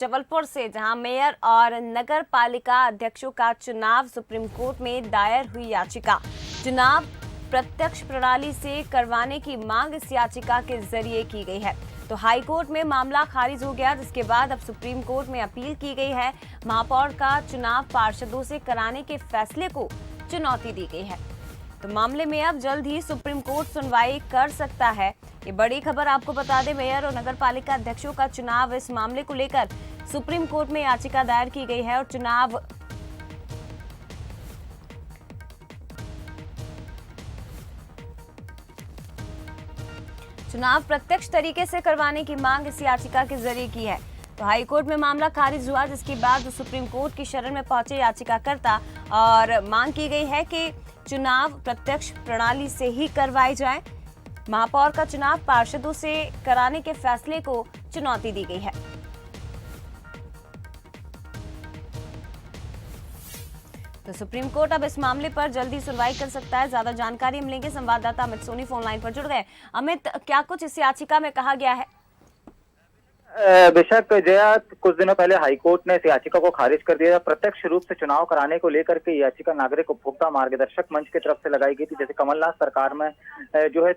जबलपुर से, जहां मेयर और नगर पालिका अध्यक्षों का चुनाव सुप्रीम कोर्ट में दायर हुई याचिका चुनाव प्रत्यक्ष प्रणाली से करवाने की मांग इस याचिका के जरिए की गई है। तो हाई कोर्ट में मामला खारिज हो गया, जिसके बाद अब सुप्रीम कोर्ट में अपील की गई है। महापौर का चुनाव पार्षदों से कराने के फैसले को चुनौती दी गई है। तो मामले में अब जल्द ही सुप्रीम कोर्ट सुनवाई कर सकता है। ये बड़ी खबर आपको बता दें, मेयर और नगर पालिका अध्यक्षों का चुनाव, इस मामले को लेकर सुप्रीम कोर्ट में याचिका दायर की गई है और चुनाव प्रत्यक्ष तरीके से करवाने की मांग इस याचिका के जरिए की है। तो हाई कोर्ट में मामला खारिज हुआ, जिसके बाद सुप्रीम कोर्ट की शरण में पहुंचे याचिकाकर्ता और मांग की गई है कि चुनाव प्रत्यक्ष प्रणाली से ही करवाए जाए। महापौर का चुनाव पार्षदों से कराने के फैसले को चुनौती दी गई है। तो सुप्रीम कोर्ट अब इस मामले पर जल्दी सुनवाई कर सकता है। ज्यादा जानकारी मिलेंगे, संवाददाता अमित सोनी फोन लाइन पर जुड़ गए। अमित, क्या कुछ इस याचिका में कहा गया है? बेशक जया, कुछ दिनों पहले हाईकोर्ट ने इस याचिका को खारिज कर दिया। प्रत्यक्ष रूप से चुनाव कराने को लेकर के याचिका नागरिक उपभोक्ता मार्गदर्शक मंच की तरफ से लगाई गई थी। जैसे कमलनाथ सरकार में जो है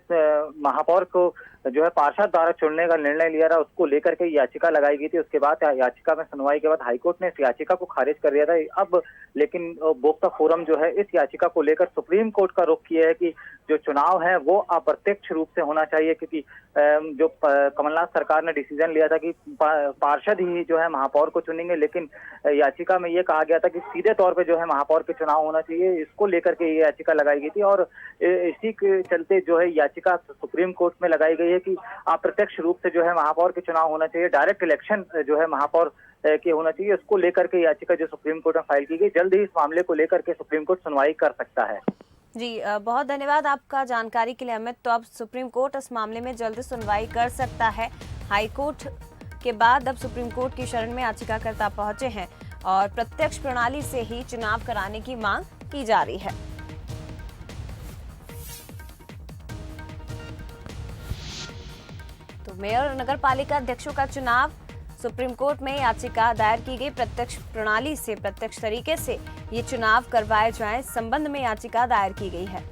महापौर को जो है पार्षद द्वारा चुनने का निर्णय लिया था, उसको लेकर के याचिका लगाई गई थी। उसके बाद याचिका में सुनवाई के बाद हाईकोर्ट ने इस याचिका को खारिज कर दिया था। अब लेकिन उपभोक्ता फोरम जो है इस याचिका को लेकर सुप्रीम कोर्ट का रुख किया है कि जो चुनाव है वो अप्रत्यक्ष रूप से होना चाहिए, क्योंकि जो कमलनाथ सरकार ने डिसीजन लिया था कि पार्षद ही जो है महापौर को चुनेंगे, लेकिन याचिका में ये कहा गया था कि सीधे तौर पे जो है महापौर के चुनाव होना चाहिए। इसको लेकर के ये याचिका लगाई गई थी और इसी के चलते जो है याचिका सुप्रीम कोर्ट में लगाई गई है कि अप्रत्यक्ष रूप से जो है महापौर के चुनाव होना चाहिए, डायरेक्ट इलेक्शन जो है महापौर के होना चाहिए। उसको लेकर के याचिका जो सुप्रीम कोर्ट में फाइल की गई, जल्द ही इस मामले को लेकर के सुप्रीम कोर्ट सुनवाई कर सकता है। जी, बहुत धन्यवाद आपका जानकारी के लिए अमित। तो अब सुप्रीम कोर्ट इस मामले में जल्द सुनवाई कर सकता है। हाई कोर्ट के बाद अब सुप्रीम कोर्ट की शरण में याचिकाकर्ता पहुंचे हैं और प्रत्यक्ष प्रणाली से ही चुनाव कराने की मांग की जा रही है। तो मेयर और नगर पालिका अध्यक्षों का चुनाव, सुप्रीम कोर्ट में याचिका दायर की गई। प्रत्यक्ष प्रणाली से, प्रत्यक्ष तरीके से ये चुनाव करवाए जाएं, इस संबंध में याचिका दायर की गई है।